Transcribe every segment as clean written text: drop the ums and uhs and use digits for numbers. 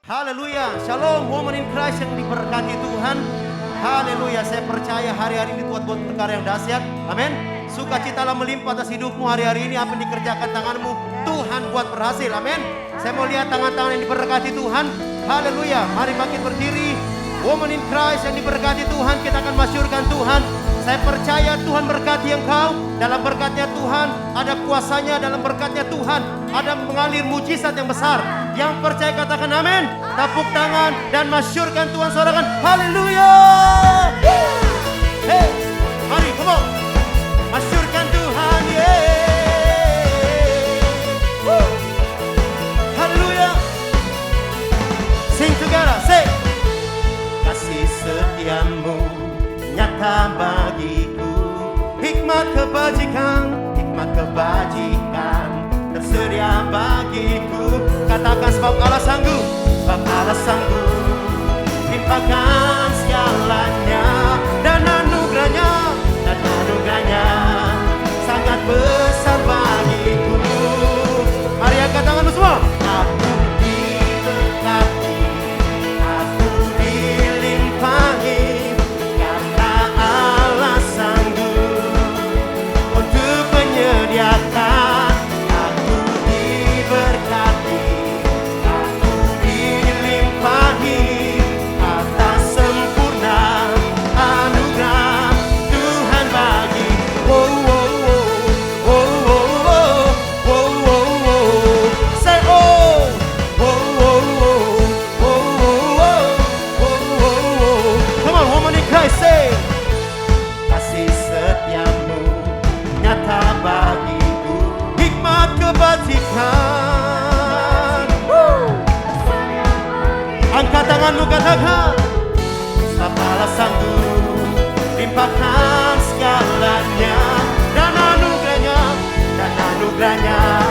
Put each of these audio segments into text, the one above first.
Haleluya, shalom woman in Christ yang diberkati Tuhan. Haleluya, saya percaya hari-hari ini Tuhan buat perkara yang dahsyat. Amin. Sukacitalah melimpah atas hidupmu hari-hari ini. Apa yang dikerjakan tanganmu, Tuhan buat berhasil. Amin. Saya mau lihat tangan-tangan yang diberkati Tuhan. Haleluya, mari bangkit berdiri. Woman in Christ yang diberkati Tuhan, kita akan masyurkan Tuhan. Saya percaya Tuhan berkati engkau. Dalam berkatnya Tuhan ada kuasanya, dalam berkatnya Tuhan ada mengalir mujizat yang besar. Yang percaya katakan amin. Tepuk tangan dan masyurkan Tuhan, sorakan haleluya. Hey, mari come on. Masyurkan Tuhan, haleluya. Sing together, say. Kasih setiamu nyata bagiku, hikmat kebajikan tersedia bagiku. Katakan sebab Allah sanggup, limpahkan segalanya, dan anugerahnya sangat besar bagiku. Mari angkat tanganmu semua. Aku diberkati, aku dilimpahi, karena Allah sanggup untuk menyediakan. Aku diberkati, aku dilimpahi, atas sempurna anugerah Tuhan bagi. Say come on, woman in Christ, say. Kasih setiamu nyata bagiku, hikmat kebajikan. Angkat tanganmu, katakan sebab Allah sanggup limpahkan segalanya, dan anugerahnya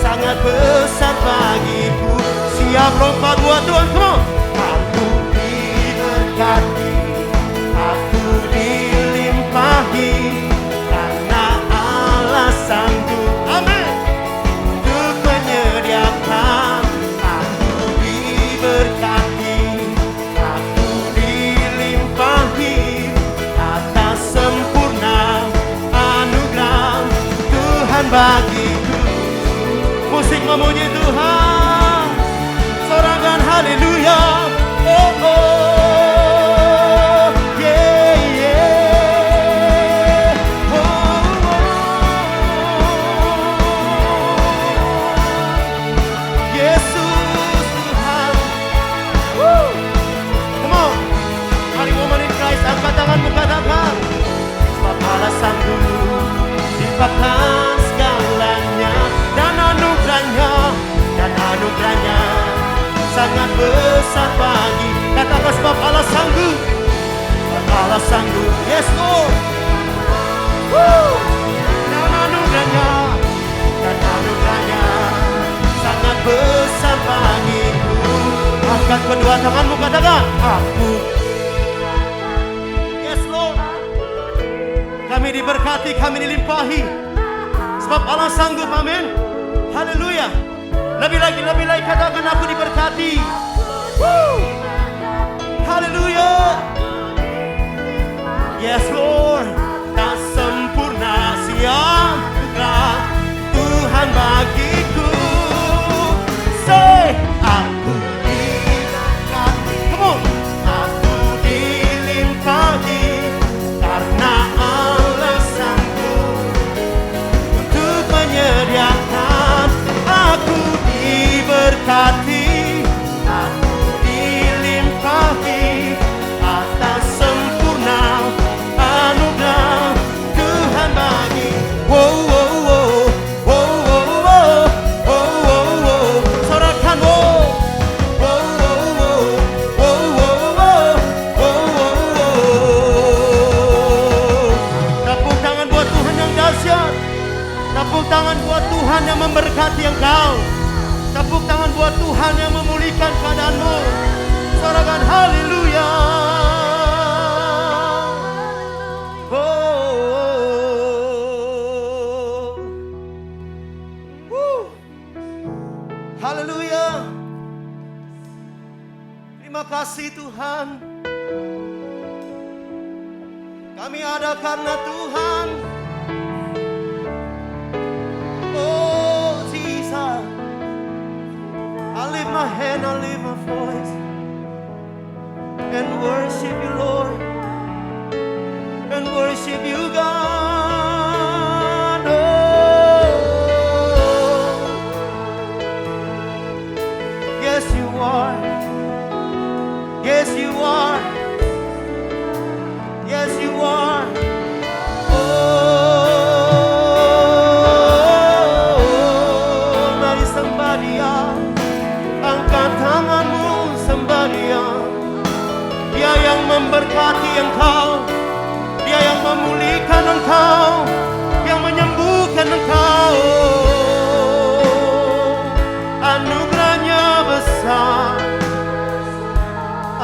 sangat besar bagiku. Siap lompat buat Tuhan, come on. Aku diberkati, aku dilimpahi, karena Allah sanggup, amin, untuk menyediakan. Aku diberkati, aku dilimpahi, atas sempurna anugerah Tuhan bagiku. Musik memuji Tuhan, sorakan haleluya. Oh, oh, yeah, yeah. Oh, Yesus Tuhan. Woo. Come on. Mari woman in Christ, angkat tanganmu, katakan sebab Allah sanggup limpahkan segalanya, dan anugerahnya sangat besar bagi. Katakan sebab Allah sanggup, yes Lord. Woo. Dan anugerahnya sangat besar bagiku. Angkat kedua tanganmu, katakan aku. Yes Lord. Kami diberkati, kami dilimpahi, sebab Allah sanggup, amin. Haleluya. Lebih lagi katakan aku diberkati. Woo. Haleluya. Yes Lord. Tak sempurna siapkah Tuhan bagiku. Say, aku diberkati, come on. Aku dilimpahi, karena Allah sanggup untuk menyediakan. Aku diberkati, aku dilimpahi, atas sempurna anugerah Tuhan bagi. Wow, wow, wow, wow, wow, wow, wow, wow, wow. Sorakan wow, wow, wow, wow, wow, wow, wow, wow, wow. Tepuk tangan buat Tuhan yang dahsyat. Tepuk tangan buat Tuhan yang memberkati engkau. Tepuk tangan buat Tuhan yang memulihkan keadaanmu. Sorakan haleluya. Haleluya. kasih Tuhan. Kami ada karena Tuhan. Oh Jesus, I lift my hand, I lift my voice and worship you, Lord, and worship you, God. Oh, yes you are. Yes you are. Yes you are. Oh, mari sembahyang, angkat tanganmu sembahyang. Dia yang memberkati engkau, Dia yang memulihkan engkau, yang menyembuhkan engkau. Anugerahnya besar,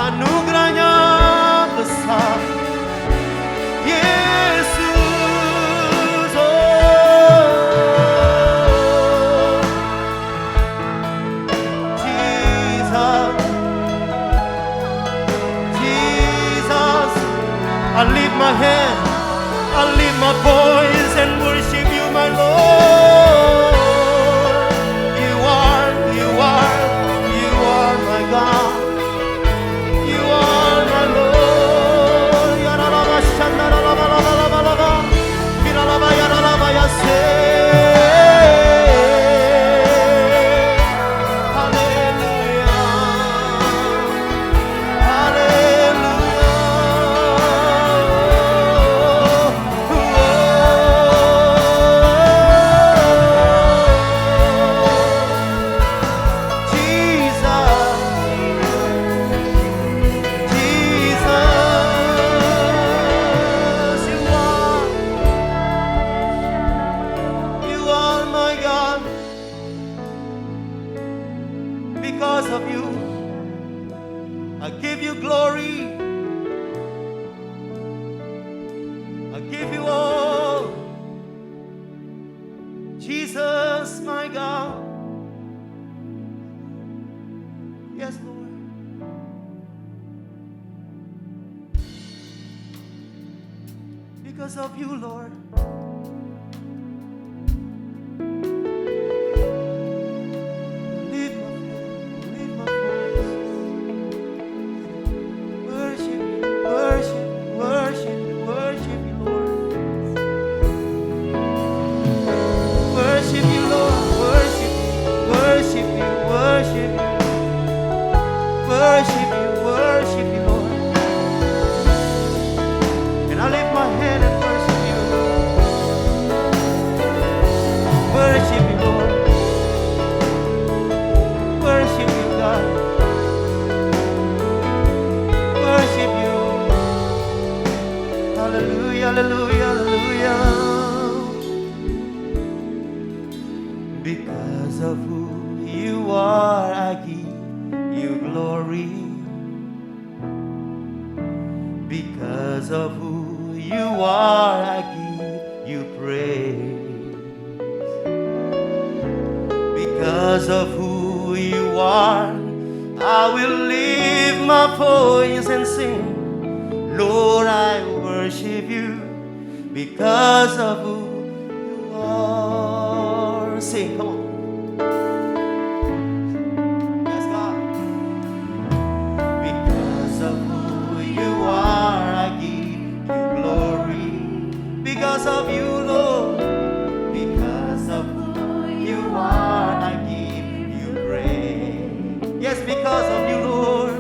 anugerahnya besar. Yesus, oh Jesus, Jesus, I lift my hand, I lift my voice and worship you, my Lord. You are, you are, you are my God. You are my Lord. Yaralaba shandaralaba laba laba. Kiralaba yaralaba yase. Hallelujah. Because of you, I give you glory. I give you all. Jesus, my God. Yes, Lord. Because of you, Lord. Worship you, Lord. And I lift my hand and worship you. Worship you, Lord. Worship you, God. Worship you. Hallelujah, hallelujah, hallelujah. Because of who you are, I give you glory. Because of who you are, I give you praise. Because of who you are, I will lift my voice and sing. Lord, I worship you because of who you are. Sing, come on. Because of you, Lord, because of who you are, I give you praise. Yes, because of you, Lord,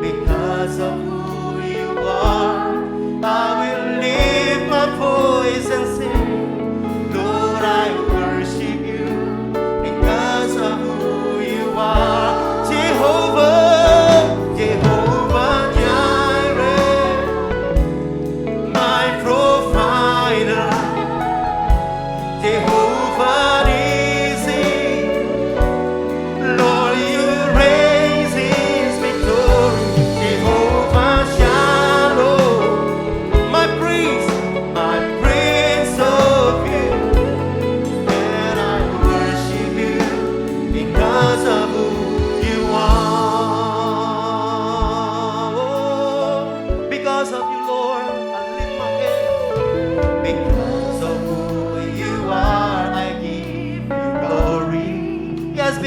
because of who you are, I will lift my voice and sing. Lord, I worship you because of who you are. Jehovah, Jehovah Jireh, my provider.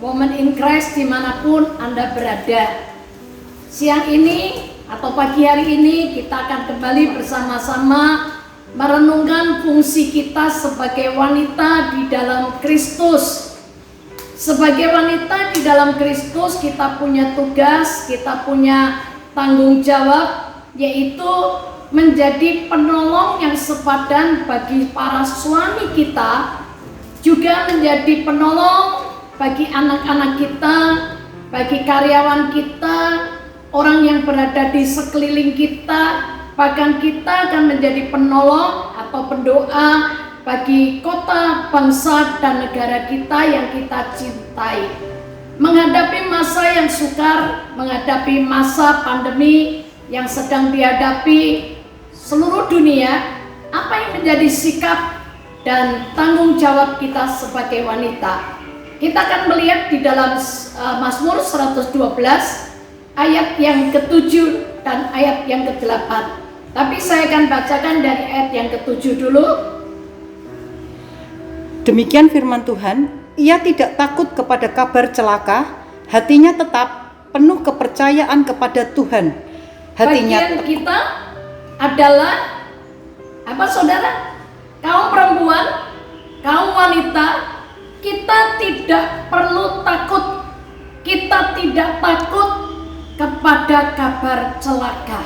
Woman in Christ dimanapun Anda berada. Siang ini atau pagi hari ini kita akan kembali bersama-sama merenungkan fungsi kita sebagai wanita di dalam Kristus. Sebagai wanita di dalam Kristus kita punya tugas, kita punya tanggung jawab, yaitu menjadi penolong yang sepadan bagi para suami kita, juga menjadi penolong bagi anak-anak kita, bagi karyawan kita, orang yang berada di sekeliling kita. Bahkan kita akan menjadi penolong atau pendoa bagi kota, bangsa, dan negara kita yang kita cintai. Menghadapi masa yang sukar, menghadapi masa pandemi yang sedang dihadapi seluruh dunia, apa yang menjadi sikap dan tanggung jawab kita sebagai wanita? Kita akan melihat di dalam Mazmur 112 ayat yang ke-7 dan ayat yang ke-8. Tapi saya akan bacakan dari ayat yang ke-7 dulu. Demikian firman Tuhan, ia tidak takut kepada kabar celaka, hatinya tetap penuh kepercayaan kepada Tuhan. Bagian kita adalah apa, saudara? Kaum perempuan, kaum wanita, kita tidak perlu takut. Kita tidak takut kepada kabar celaka.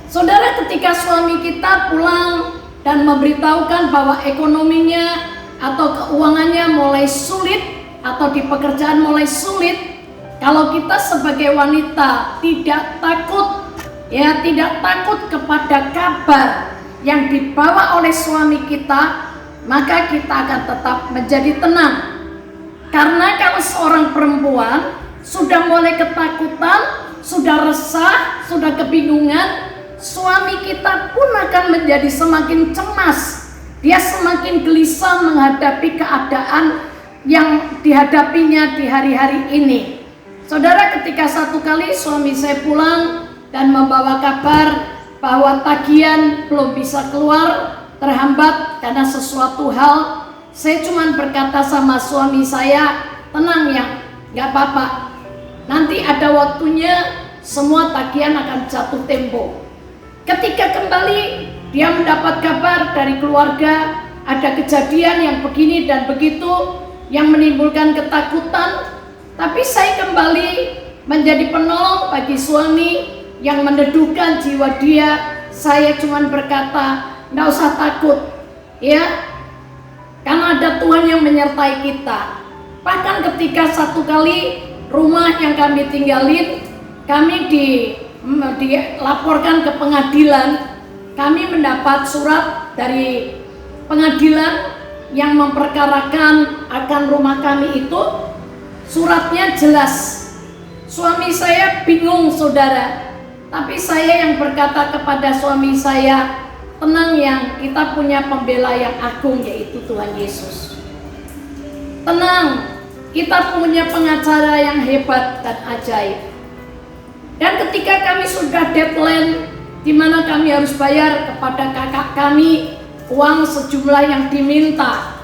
Saudara, ketika suami kita pulang dan memberitahukan bahwa ekonominya atau keuangannya mulai sulit atau di pekerjaan mulai sulit, kalau kita sebagai wanita tidak takut, ya tidak takut kepada kabar yang dibawa oleh suami kita, maka kita akan tetap menjadi tenang. Karena kalau seorang perempuan sudah mulai ketakutan, sudah resah, sudah kebingungan, suami kita pun akan menjadi semakin cemas. Dia semakin gelisah menghadapi keadaan yang dihadapinya di hari-hari ini. Saudara, ketika satu kali suami saya pulang dan membawa kabar bahwa tagihan belum bisa keluar, terhambat karena sesuatu hal, saya cuma berkata sama suami saya, tenang ya, gak apa-apa, nanti ada waktunya semua tagihan akan jatuh tempo. Ketika kembali dia mendapat kabar dari keluarga ada kejadian yang begini dan begitu yang menimbulkan ketakutan, tapi saya kembali menjadi penolong bagi suami yang meneduhkan jiwa dia. Saya cuma berkata, nggak usah takut, ya, karena ada Tuhan yang menyertai kita. Bahkan ketika satu kali rumah yang kami tinggalin, kami dilaporkan ke pengadilan, kami mendapat surat dari pengadilan yang memperkarakan akan rumah kami itu. Suratnya jelas. Suami saya bingung, saudara, tapi saya yang berkata kepada suami saya, tenang yang, kita punya pembela yang agung, yaitu Tuhan Yesus. Tenang, kita punya pengacara yang hebat dan ajaib. Dan ketika kami sudah deadline, di mana kami harus bayar kepada kakak kami uang sejumlah yang diminta,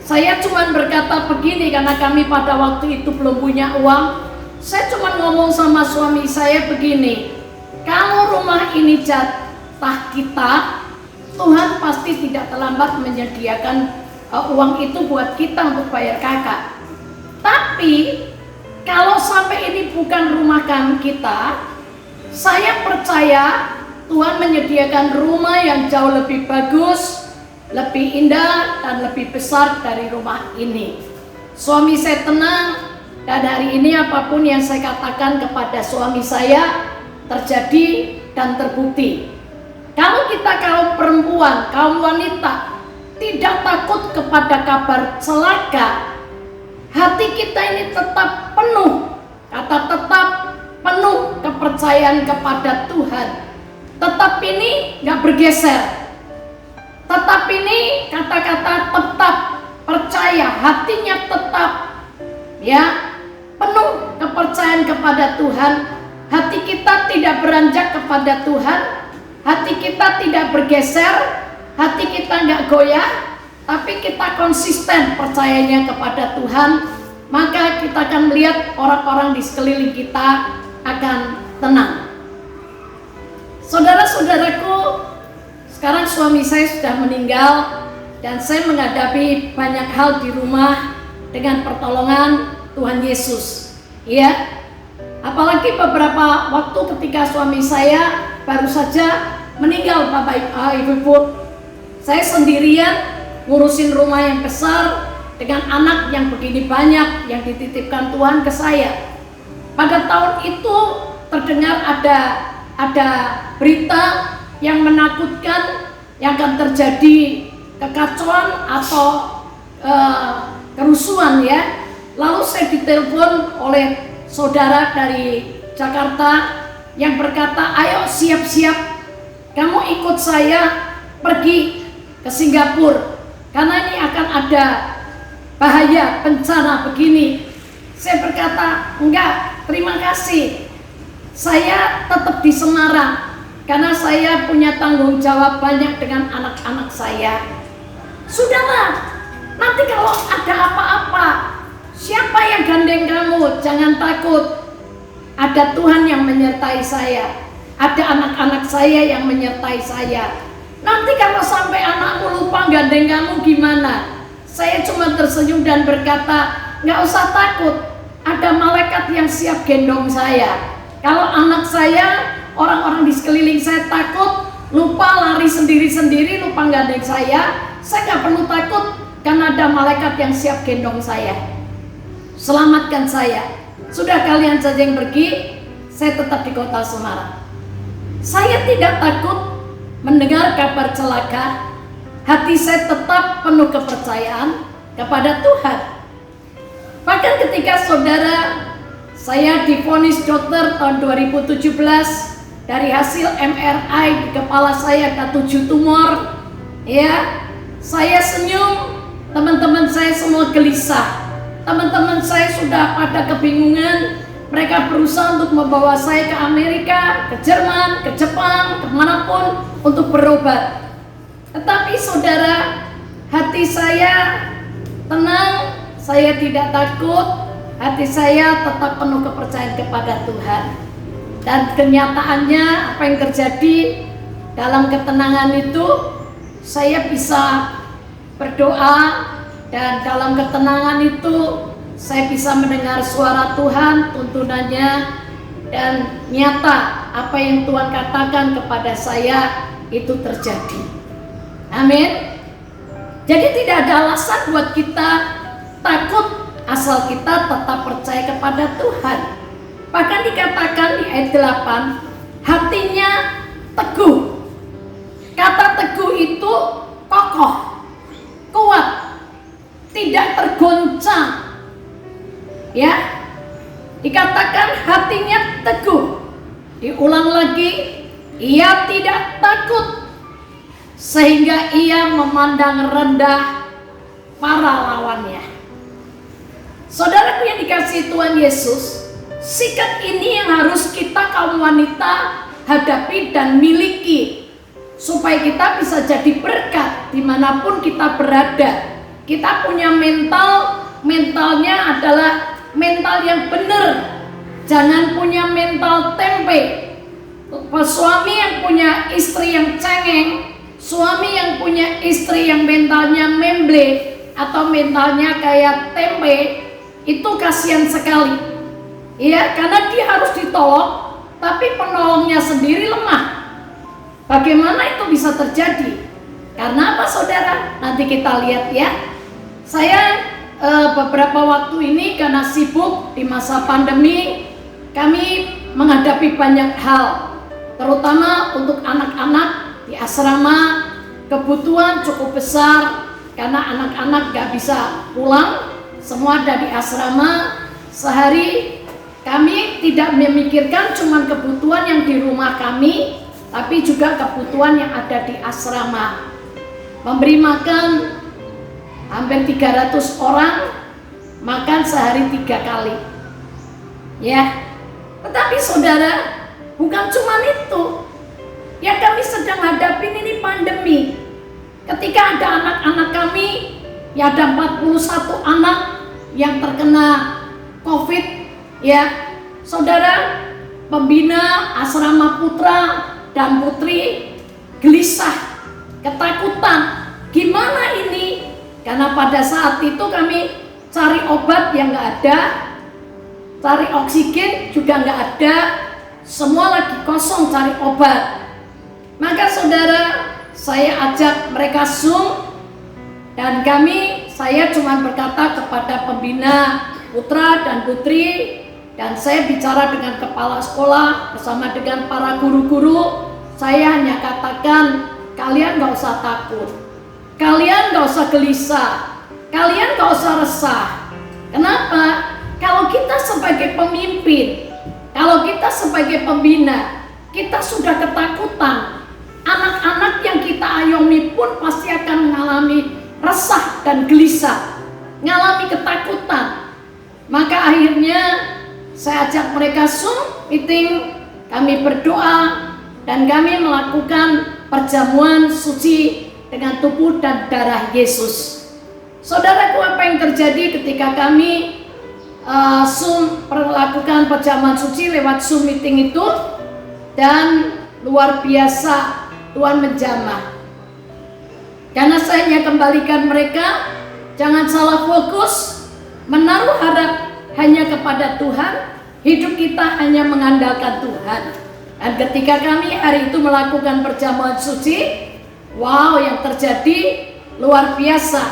saya cuma berkata begini, karena kami pada waktu itu belum punya uang. Saya cuma ngomong sama suami saya begini, kalau rumah ini jatah kita, Tuhan pasti tidak terlambat menyediakan uang itu buat kita untuk bayar kakak. Tapi kalau sampai ini bukan rumah kita, saya percaya Tuhan menyediakan rumah yang jauh lebih bagus, lebih indah, dan lebih besar dari rumah ini. Suami saya tenang, dan hari ini apapun yang saya katakan kepada suami saya terjadi dan terbukti. Kalau kita kaum perempuan, kaum wanita tidak takut kepada kabar celaka, hati kita ini tetap penuh, kata tetap penuh kepercayaan kepada Tuhan. Tetap ini gak bergeser. Tetap ini kata-kata tetap percaya, hatinya tetap, ya, penuh kepercayaan kepada Tuhan. Hati kita tidak beranjak kepada Tuhan, hati kita tidak bergeser, hati kita nggak goyah, tapi kita konsisten percayanya kepada Tuhan. maka kita akan melihat orang-orang di sekeliling kita akan tenang. Saudara-saudaraku, sekarang suami saya sudah meninggal dan saya menghadapi banyak hal di rumah dengan pertolongan Tuhan Yesus. Ya, apalagi beberapa waktu ketika suami saya baru saja meninggal, Bapak Ibu, saya sendirian ngurusin rumah yang besar dengan anak yang begini banyak yang dititipkan Tuhan ke saya. Pada tahun itu terdengar ada berita yang menakutkan yang akan terjadi kekacauan atau kerusuhan ya. Lalu saya ditelepon oleh saudara dari Jakarta yang berkata, ayo siap-siap, kamu ikut saya pergi ke Singapura karena ini akan ada bahaya bencana begini. Saya berkata, enggak, terima kasih, saya tetap di Semarang karena saya punya tanggung jawab banyak dengan anak-anak saya. Sudahlah, nanti kalau ada apa-apa, siapa yang gandeng kamu? Jangan takut, ada Tuhan yang menyertai saya, ada anak-anak saya yang menyertai saya. Nanti kalau sampai anakmu lupa gandeng kamu gimana? Saya cuma tersenyum dan berkata, nggak usah takut, ada malaikat yang siap gendong saya. Kalau anak saya, orang-orang di sekeliling saya takut, lupa lari sendiri-sendiri, lupa gandeng saya nggak perlu takut karena ada malaikat yang siap gendong saya, selamatkan saya. Sudah kalian saja yang pergi, saya tetap di kota Semarang. Saya tidak takut mendengar kabar celaka, hati saya tetap penuh kepercayaan kepada Tuhan. Bahkan ketika saudara saya divonis dokter tahun 2017 dari hasil MRI di kepala saya ada 7 tumor, ya, saya senyum, teman-teman saya semua gelisah. Teman-teman saya sudah pada kebingungan. Mereka berusaha untuk membawa saya ke Amerika, ke Jerman, ke Jepang, kemanapun untuk berobat. Tetapi saudara, hati saya tenang, saya tidak takut, hati saya tetap penuh kepercayaan kepada Tuhan. Dan kenyataannya apa yang terjadi dalam ketenangan itu, saya bisa berdoa, dan dalam ketenangan itu saya bisa mendengar suara Tuhan, tuntunannya, dan nyata apa yang Tuhan katakan kepada saya itu terjadi. Amin. Jadi tidak ada alasan buat kita takut asal kita tetap percaya kepada Tuhan. Bahkan dikatakan di ayat 8, hatinya teguh. Kata teguh itu kokoh, kuat, tidak tergoncang. Ya, dikatakan hatinya teguh. Diulang lagi, ia tidak takut sehingga ia memandang rendah para lawannya. Saudaraku yang dikasihi Tuhan Yesus, sikap ini yang harus kita kaum wanita hadapi dan miliki supaya kita bisa jadi berkat dimanapun kita berada. Kita punya mentalnya adalah mental yang benar. Jangan punya mental tempe. Suami yang punya istri yang cengeng, suami yang punya istri yang mentalnya memble atau mentalnya kayak tempe, itu kasihan sekali. Ya, karena dia harus ditolong, tapi penolongnya sendiri lemah. Bagaimana itu bisa terjadi? Karena apa saudara? Nanti kita lihat ya. Saya beberapa waktu ini karena sibuk di masa pandemi, kami menghadapi banyak hal, terutama untuk anak-anak di asrama. Kebutuhan cukup besar karena anak-anak gak bisa pulang, semua ada di asrama. Sehari kami tidak memikirkan cuma kebutuhan yang di rumah kami, tapi juga kebutuhan yang ada di asrama. Memberi makan hampir 300 orang, makan sehari 3 kali. Ya, tetapi saudara, bukan cuma itu. Ya, kami sedang hadapin ini pandemi. Ketika ada anak-anak kami, ya ada 41 anak yang terkena COVID, ya, saudara, pembina asrama putra dan putri gelisah, ketakutan. Gimana ini? Karena pada saat itu kami cari obat yang nggak ada, cari oksigen juga nggak ada, semua lagi kosong cari obat. Maka saudara, saya ajak mereka Zoom, dan saya cuma berkata kepada pembina putra dan putri, dan saya bicara dengan kepala sekolah bersama dengan para guru-guru. Saya hanya katakan, kalian gak usah takut, kalian gak usah gelisah, kalian gak usah resah. Kenapa? Kalau kita sebagai pemimpin, kalau kita sebagai pembina, kita sudah ketakutan, anak-anak yang kita ayomi pun pasti akan mengalami resah dan gelisah, mengalami ketakutan. Maka akhirnya saya ajak mereka Zoom meeting, kami berdoa, dan kami melakukan perjamuan suci dengan tubuh dan darah Yesus. Saudaraku, apa yang terjadi ketika kami Zoom melakukan perjamuan suci lewat Zoom meeting itu? Dan luar biasa, Tuhan menjamah. Karena saya hanya kembalikan mereka, jangan salah fokus, menaruh harap hanya kepada Tuhan, hidup kita hanya mengandalkan Tuhan. Dan ketika kami hari itu melakukan perjamuan suci, wow, yang terjadi luar biasa.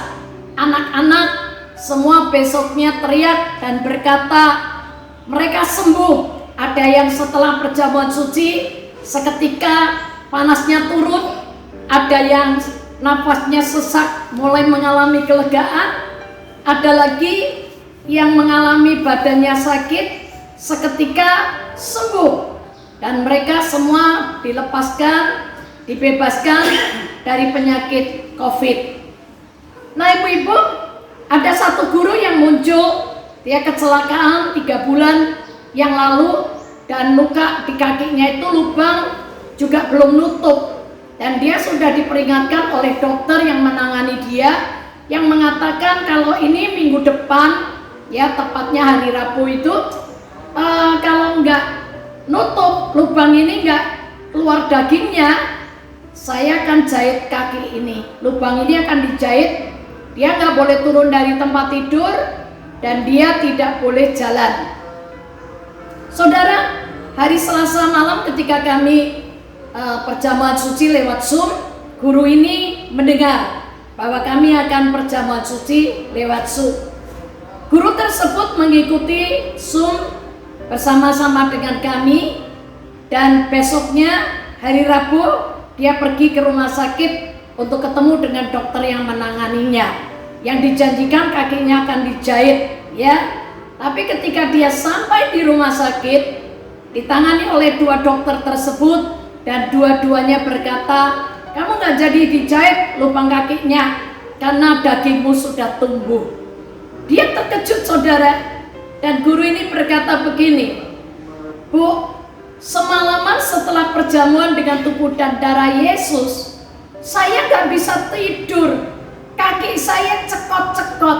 Anak-anak semua besoknya teriak dan berkata mereka sembuh. Ada yang setelah perjamuan suci seketika panasnya turun, ada yang nafasnya sesak mulai mengalami kelegaan, ada lagi yang mengalami badannya sakit seketika sembuh. Dan mereka semua dilepaskan, dibebaskan dari penyakit COVID. Nah ibu-ibu, ada satu guru yang muncul, dia kecelakaan 3 bulan yang lalu, dan luka di kakinya itu lubang juga belum nutup. Dan dia sudah diperingatkan oleh dokter yang menangani dia, yang mengatakan kalau ini minggu depan, ya tepatnya hari Rabu itu, kalau enggak nutup lubang ini, enggak keluar dagingnya, saya akan jahit kaki ini. Lubang ini akan dijahit, dia nggak boleh turun dari tempat tidur, dan dia tidak boleh jalan. Saudara, hari Selasa malam ketika kami perjamuan suci lewat Zoom, guru ini mendengar bahwa kami akan perjamuan suci lewat Zoom. Guru tersebut mengikuti Zoom bersama-sama dengan kami, dan besoknya hari Rabu dia pergi ke rumah sakit untuk ketemu dengan dokter yang menanganinya, yang dijanjikan kakinya akan dijahit, ya. Tapi ketika dia sampai di rumah sakit, ditangani oleh 2 dokter tersebut, dan dua-duanya berkata, kamu nggak jadi dijahit lubang kakinya karena dagingmu sudah tumbuh. Dia terkejut saudara. Dan guru ini berkata begini, Bu, semalaman setelah perjamuan dengan tubuh dan darah Yesus, saya gak bisa tidur, kaki saya cekot-cekot.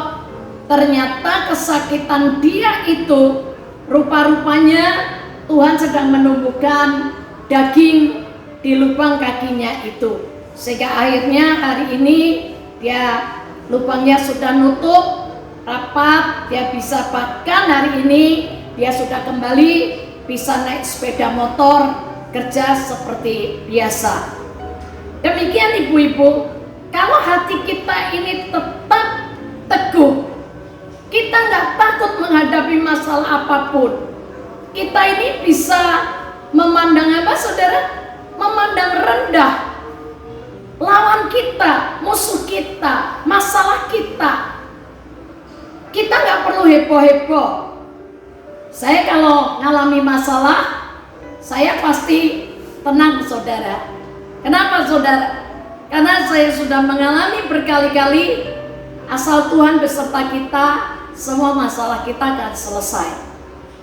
Ternyata kesakitan dia itu rupa-rupanya Tuhan sedang menumbuhkan daging di lubang kakinya itu, sehingga akhirnya hari ini dia lubangnya sudah nutup rapat, dia bisa, bahkan hari ini dia sudah kembali bisa naik sepeda motor, kerja seperti biasa. Demikian ibu-ibu, kalau hati kita ini tetap teguh, kita nggak takut menghadapi masalah apapun, kita ini bisa memandang apa saudara? Memandang rendah lawan kita, musuh kita, masalah kita. Kita nggak perlu heboh-heboh. Saya kalau ngalami masalah, saya pasti tenang saudara. Kenapa saudara? Karena saya sudah mengalami berkali-kali, asal Tuhan beserta kita, semua masalah kita akan selesai.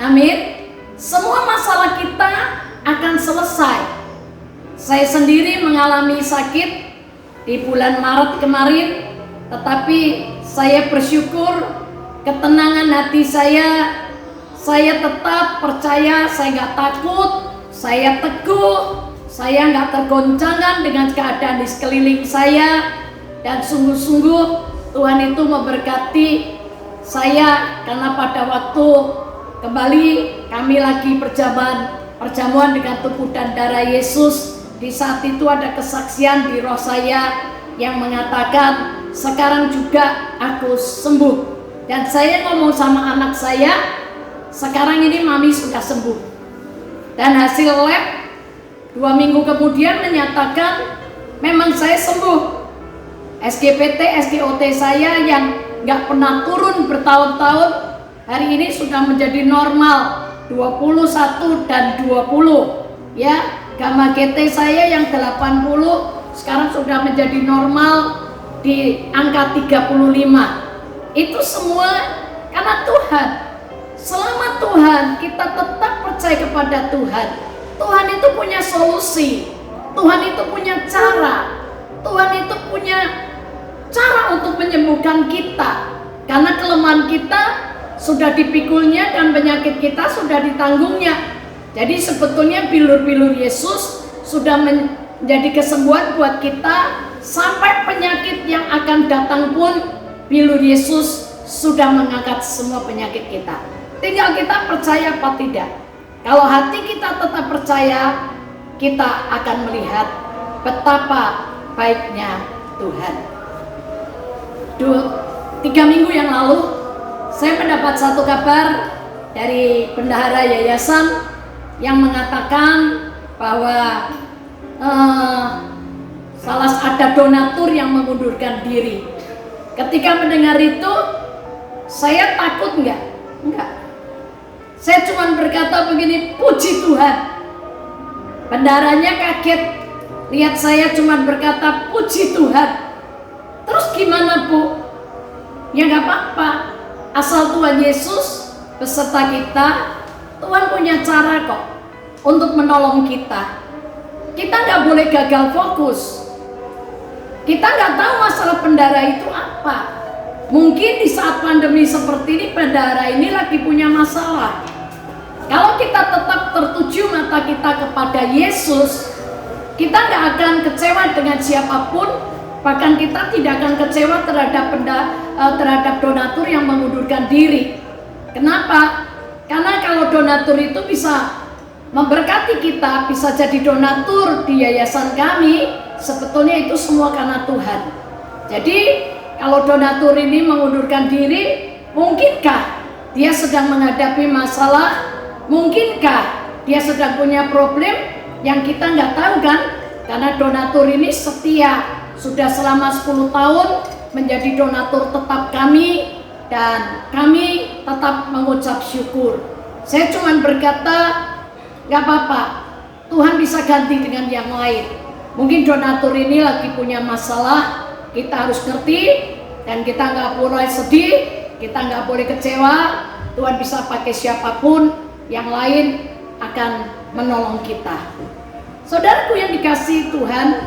Amin. Semua masalah kita akan selesai. Saya sendiri mengalami sakit di bulan Maret kemarin, tetapi saya bersyukur ketenangan hati saya tetap percaya, saya nggak takut, saya teguh, saya nggak tergoncangkan dengan keadaan di sekeliling saya, dan sungguh-sungguh Tuhan itu memberkati saya karena pada waktu kembali kami lagi perjamuan dengan tubuh dan darah Yesus. Di saat itu ada kesaksian di roh saya yang mengatakan sekarang juga aku sembuh, dan saya ngomong sama anak saya, sekarang ini mami sudah sembuh. Dan hasil lab 2 minggu kemudian menyatakan memang saya sembuh. SGPT, SGOT saya yang nggak pernah turun bertahun-tahun hari ini sudah menjadi normal 21 dan 20 ya. Gamma GT saya yang 80 sekarang sudah menjadi normal di angka 35. Itu semua karena Tuhan. Selama Tuhan kita tetap percaya kepada Tuhan, Tuhan itu punya solusi, Tuhan itu punya cara, Tuhan itu punya cara untuk menyembuhkan kita. Karena kelemahan kita sudah dipikulnya dan penyakit kita sudah ditanggungnya. Jadi sebetulnya bilur-bilur Yesus sudah menjadi kesembuhan buat kita. Sampai penyakit yang akan datang pun bilur Yesus sudah mengangkat semua penyakit kita. Tinggal kita percaya apa tidak. Kalau hati kita tetap percaya, kita akan melihat betapa baiknya Tuhan. 3 minggu yang lalu saya mendapat satu kabar dari bendahara yayasan yang mengatakan bahwa ada donatur yang mengundurkan diri. Ketika mendengar itu, saya takut enggak? Saya cuma berkata begini, puji Tuhan. Bendaharanya kaget, lihat saya cuma berkata puji Tuhan. Terus gimana Bu? Ya nggak apa-apa, asal Tuhan Yesus beserta kita, Tuhan punya cara kok untuk menolong kita. Kita nggak boleh gagal fokus. Kita nggak tahu masalah bendahara itu apa. Mungkin di saat pandemi seperti ini, bendahara ini lagi punya masalah. Kalau kita tetap tertuju mata kita kepada Yesus, kita nggak akan kecewa dengan siapapun. Bahkan kita tidak akan kecewa terhadap donatur yang mengundurkan diri. Kenapa? Karena kalau donatur itu bisa memberkati kita, bisa jadi donatur di yayasan kami, sebetulnya itu semua karena Tuhan. Jadi kalau donatur ini mengundurkan diri, mungkinkah dia sedang menghadapi masalah? Mungkinkah dia sedang punya problem yang kita nggak tahu kan? Karena donatur ini setia, sudah selama 10 tahun menjadi donatur tetap kami, dan kami tetap mengucap syukur. Saya cuma berkata, gak apa-apa, Tuhan bisa ganti dengan yang lain. Mungkin donatur ini lagi punya masalah, kita harus ngerti, dan kita gak boleh sedih, kita gak boleh kecewa. Tuhan bisa pakai siapapun, yang lain akan menolong kita. Saudaraku yang dikasihi Tuhan,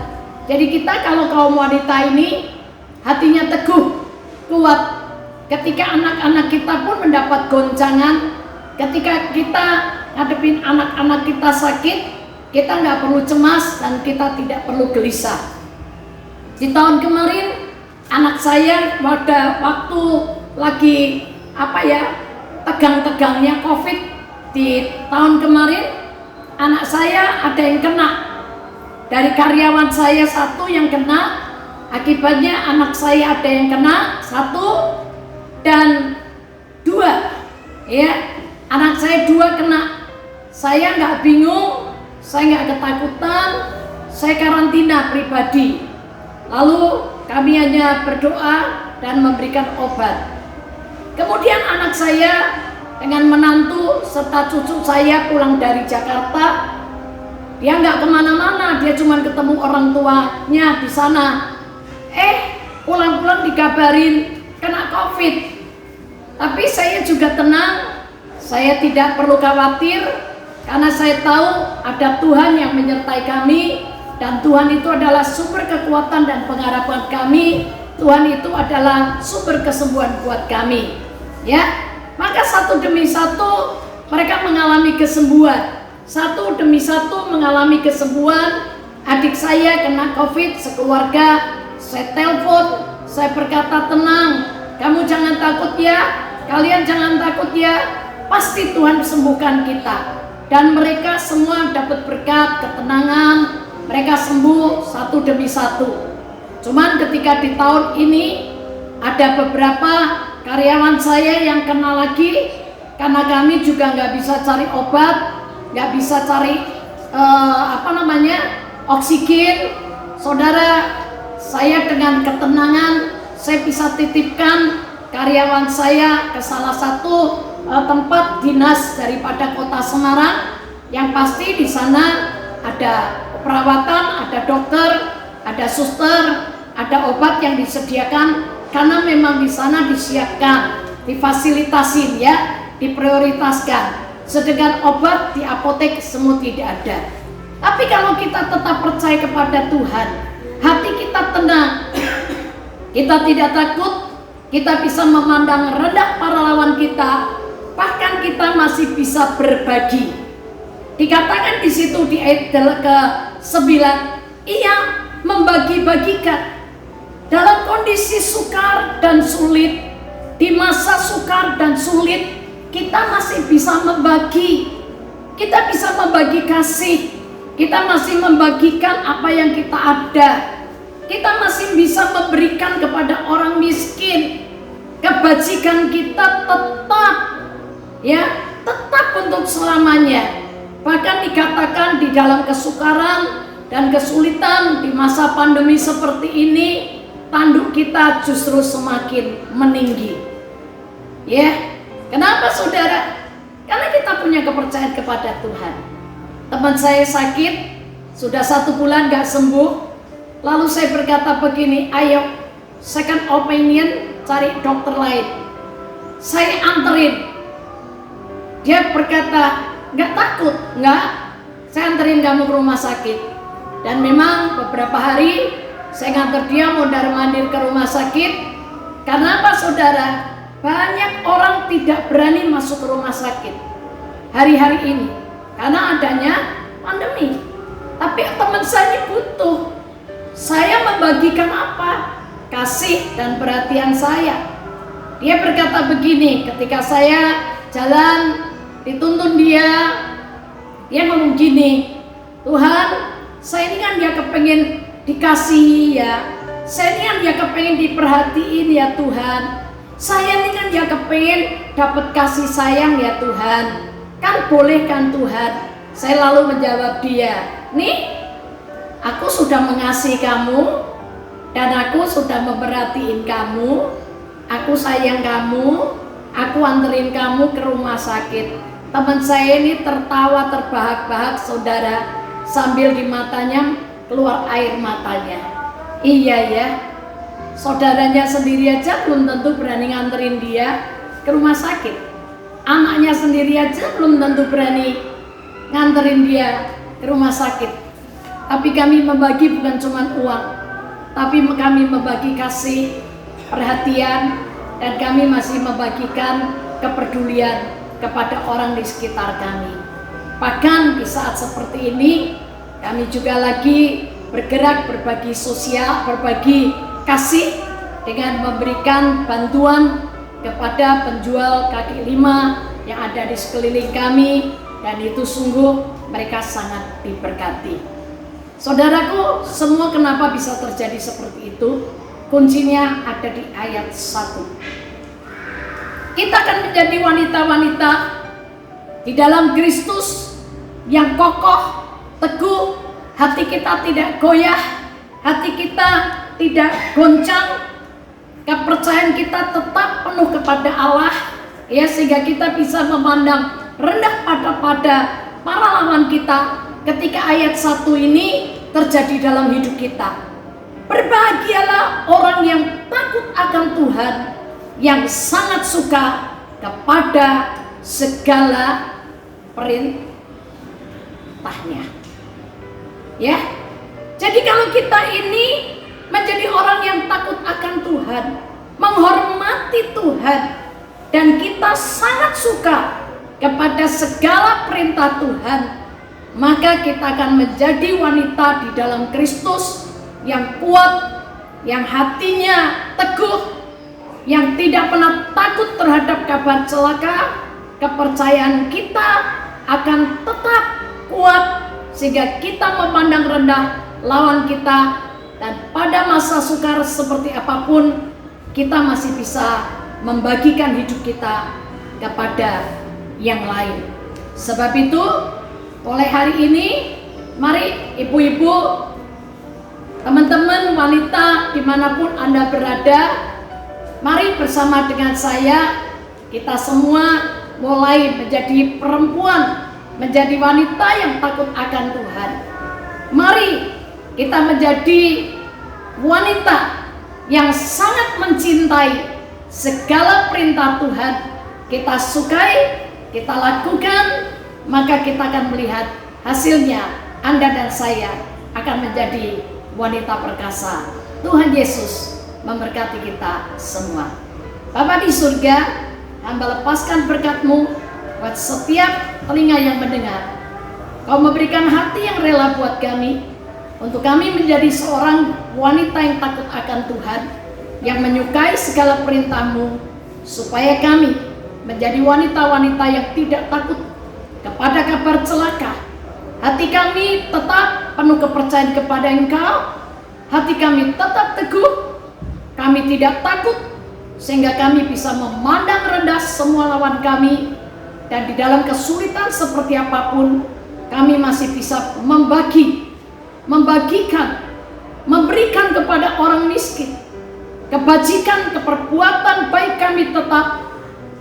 jadi kita kalau kaum wanita ini hatinya teguh, kuat. Ketika anak-anak kita pun mendapat goncangan, ketika kita ngadepin anak-anak kita sakit, kita nggak perlu cemas dan kita tidak perlu gelisah. Di tahun kemarin anak saya pada waktu lagi tegang-tegangnya COVID di tahun kemarin, anak saya ada yang kena. Dari karyawan saya satu yang kena, akibatnya anak saya ada yang kena 1 dan 2, ya, anak saya 2 kena. Saya nggak bingung, saya nggak ketakutan, saya karantina pribadi. Lalu kami hanya berdoa dan memberikan obat. Kemudian anak saya dengan menantu serta cucu saya pulang dari Jakarta. Dia nggak kemana-mana, dia cuma ketemu orang tuanya di sana. Pulang-pulang dikabarin kena COVID. Tapi saya juga tenang, saya tidak perlu khawatir, karena saya tahu ada Tuhan yang menyertai kami, dan Tuhan itu adalah sumber kekuatan dan pengharapan kami. Tuhan itu adalah sumber kesembuhan buat kami. Ya, maka satu demi satu mereka mengalami kesembuhan. Satu demi satu mengalami kesembuhan. Adik saya kena COVID sekeluarga, saya telepon, saya berkata tenang, kamu jangan takut ya, kalian jangan takut ya, pasti Tuhan sembuhkan kita. Dan mereka semua dapat berkat, ketenangan, mereka sembuh satu demi satu. Cuman ketika di tahun ini ada beberapa karyawan saya yang kena lagi, karena kami juga nggak bisa cari obat, nggak bisa cari oksigen. Saudara, saya dengan ketenangan saya bisa titipkan karyawan saya ke salah satu tempat dinas daripada Kota Semarang, yang pasti di sana ada perawatan, ada dokter, ada suster, ada obat yang disediakan, karena memang di sana disiapkan, difasilitasin ya, diprioritaskan. Sedangkan obat di apotek semua tidak ada. Tapi kalau kita tetap percaya kepada Tuhan, hati kita tenang, kita tidak takut, kita bisa memandang rendah para lawan kita, bahkan kita masih bisa berbagi. Dikatakan di situ di ayat ke-9, ia membagi-bagikan dalam kondisi sukar dan sulit. Di masa sukar dan sulit kita masih bisa membagi, kita bisa membagi kasih. Kita masih membagikan apa yang kita ada. Kita masih bisa memberikan kepada orang miskin. Kebajikan kita tetap untuk selamanya. Bahkan dikatakan di dalam kesukaran dan kesulitan di masa pandemi seperti ini, tanduk kita justru semakin meninggi. Ya, kenapa saudara? Karena kita punya kepercayaan kepada Tuhan. Teman saya sakit, sudah 1 bulan gak sembuh. Lalu saya berkata begini, ayo second opinion, cari dokter lain. Saya anterin. Dia berkata, gak takut, enggak, saya anterin kamu ke rumah sakit. Dan memang beberapa hari saya nganter dia mondar-mandir ke rumah sakit. Karena apa saudara? Banyak orang tidak berani masuk ke rumah sakit hari-hari ini karena adanya pandemi. Tapi teman saya ini butuh. Saya membagikan apa? Kasih dan perhatian saya. Dia berkata begini, ketika saya jalan dituntun dia ngomong gini, Tuhan, saya ini kan dia kepengen dikasihi ya, saya ini kan dia kepengen diperhatiin ya Tuhan, saya ini kan dia kepengen dapat kasih sayang ya Tuhan, kan boleh kan Tuhan. Saya lalu menjawab dia, nih aku sudah mengasihi kamu dan aku sudah memperhatiin kamu, aku sayang kamu, aku anterin kamu ke rumah sakit. Teman saya ini tertawa terbahak-bahak saudara, sambil di matanya keluar air matanya. Iya ya, saudaranya sendiri aja belum tentu berani nganterin dia ke rumah sakit. Anaknya sendiri aja belum tentu berani nganterin dia ke rumah sakit. Tapi kami membagi bukan cuma uang, tapi kami membagi kasih, perhatian, dan kami masih membagikan kepedulian kepada orang di sekitar kami. Bahkan di saat seperti ini, kami juga lagi bergerak berbagi sosial, berbagi kasih dengan memberikan bantuan kepada penjual kaki lima yang ada di sekeliling kami, dan itu sungguh mereka sangat diberkati. Saudaraku, semua kenapa bisa terjadi seperti itu? Kuncinya ada di ayat 1. Kita akan menjadi wanita-wanita di dalam Kristus yang kokoh, teguh, hati kita tidak goyah, hati kita tidak goncang, kepercayaan kita tetap penuh kepada Allah, ya, sehingga kita bisa memandang rendah pada para lawan kita ketika ayat 1 ini terjadi dalam hidup kita. Berbahagialah orang yang takut akan Tuhan, yang sangat suka kepada segala perintahnya. Ya, jadi kalau kita ini menjadi orang yang takut akan Tuhan, menghormati Tuhan, dan kita sangat suka kepada segala perintah Tuhan, maka kita akan menjadi wanita di dalam Kristus yang kuat, yang hatinya teguh, yang tidak pernah takut terhadap kabar celaka. Kepercayaan kita akan tetap kuat sehingga kita memandang rendah lawan kita, dan pada masa sukar seperti apapun kita masih bisa membagikan hidup kita kepada yang lain. Sebab itu mulai hari ini mari ibu-ibu, teman-teman wanita dimanapun Anda berada, mari bersama dengan saya kita semua mulai menjadi perempuan, menjadi wanita yang takut akan Tuhan. Mari kita menjadi wanita yang sangat mencintai segala perintah Tuhan. Kita sukai, kita lakukan, maka kita akan melihat hasilnya. Anda dan saya akan menjadi wanita perkasa. Tuhan Yesus memberkati kita semua. Bapa di surga, hamba lepaskan berkat-Mu buat setiap telinga yang mendengar. Kau memberikan hati yang rela buat kami, untuk kami menjadi seorang wanita yang takut akan Tuhan, yang menyukai segala perintah-Mu, supaya kami menjadi wanita-wanita yang tidak takut kepada kabar celaka. Hati kami tetap penuh kepercayaan kepada Engkau, hati kami tetap teguh, kami tidak takut, sehingga kami bisa memandang rendah semua lawan kami, dan di dalam kesulitan seperti apapun kami masih bisa membagikan, memberikan kepada orang miskin. Kebajikan, keperbuatan baik kami tetap,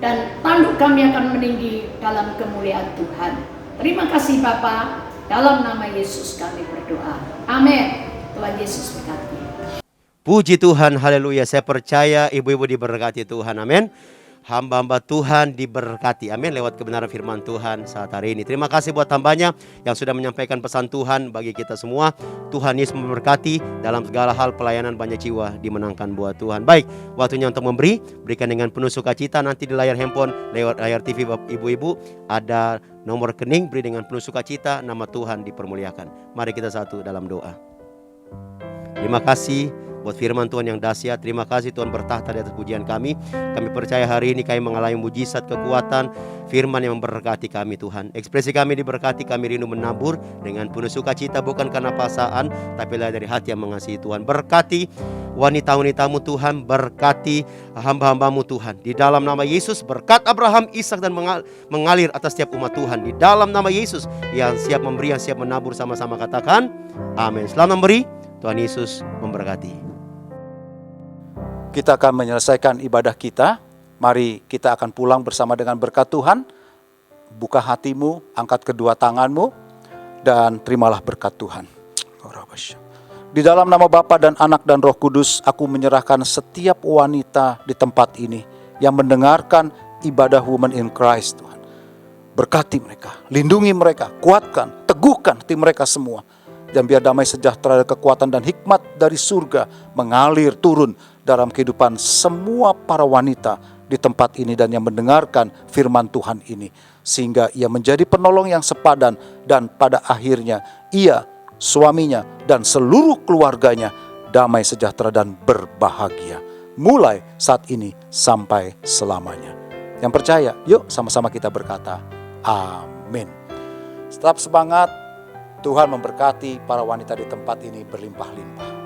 dan tanduk kami akan meninggi dalam kemuliaan Tuhan. Terima kasih Bapa, dalam nama Yesus kami berdoa. Amin. Tuhan Yesus berkati. Puji Tuhan, haleluya. Saya percaya ibu-ibu diberkati Tuhan, amin. Hamba-hamba Tuhan diberkati, amin, lewat kebenaran firman Tuhan saat hari ini. Terima kasih buat hambanya yang sudah menyampaikan pesan Tuhan bagi kita semua. Tuhan Yesus memberkati dalam segala hal pelayanan, banyak jiwa dimenangkan buat Tuhan. Baik, waktunya untuk memberi, berikan dengan penuh sukacita. Nanti di layar handphone, lewat layar TV ibu-ibu, ada nomor rekening, beri dengan penuh sukacita, nama Tuhan dipermuliakan. Mari kita satu dalam doa. Terima kasih buat firman Tuhan yang dahsyat. Terima kasih Tuhan bertahta di atas pujian kami. Kami percaya hari ini kami mengalami mujizat, kekuatan firman yang memberkati kami Tuhan. Ekspresi kami diberkati, kami rindu menabur dengan penuh sukacita, bukan karena paksaan, tapi dari hati yang mengasihi Tuhan. Berkati wanita-wanitamu Tuhan, berkati hamba-hambamu Tuhan. Di dalam nama Yesus, berkat Abraham, Ishak dan mengalir atas setiap umat Tuhan. Di dalam nama Yesus, yang siap memberi, yang siap menabur, sama-sama katakan amin. Selamat memberi, Tuhan Yesus memberkati. Kita akan menyelesaikan ibadah kita. Mari kita akan pulang bersama dengan berkat Tuhan. Buka hatimu, angkat kedua tanganmu, dan terimalah berkat Tuhan. Di dalam nama Bapa dan Anak dan Roh Kudus, aku menyerahkan setiap wanita di tempat ini yang mendengarkan ibadah Women in Christ, Tuhan. Berkati mereka, lindungi mereka, kuatkan, teguhkan hati mereka semua. Dan biar damai sejahtera, kekuatan dan hikmat dari surga mengalir turun dalam kehidupan semua para wanita di tempat ini dan yang mendengarkan firman Tuhan ini. Sehingga ia menjadi penolong yang sepadan, dan pada akhirnya ia, suaminya, dan seluruh keluarganya damai sejahtera dan berbahagia. Mulai saat ini sampai selamanya. Yang percaya, yuk sama-sama kita berkata, amin. Tetap semangat. Tuhan memberkati para wanita di tempat ini berlimpah-limpah.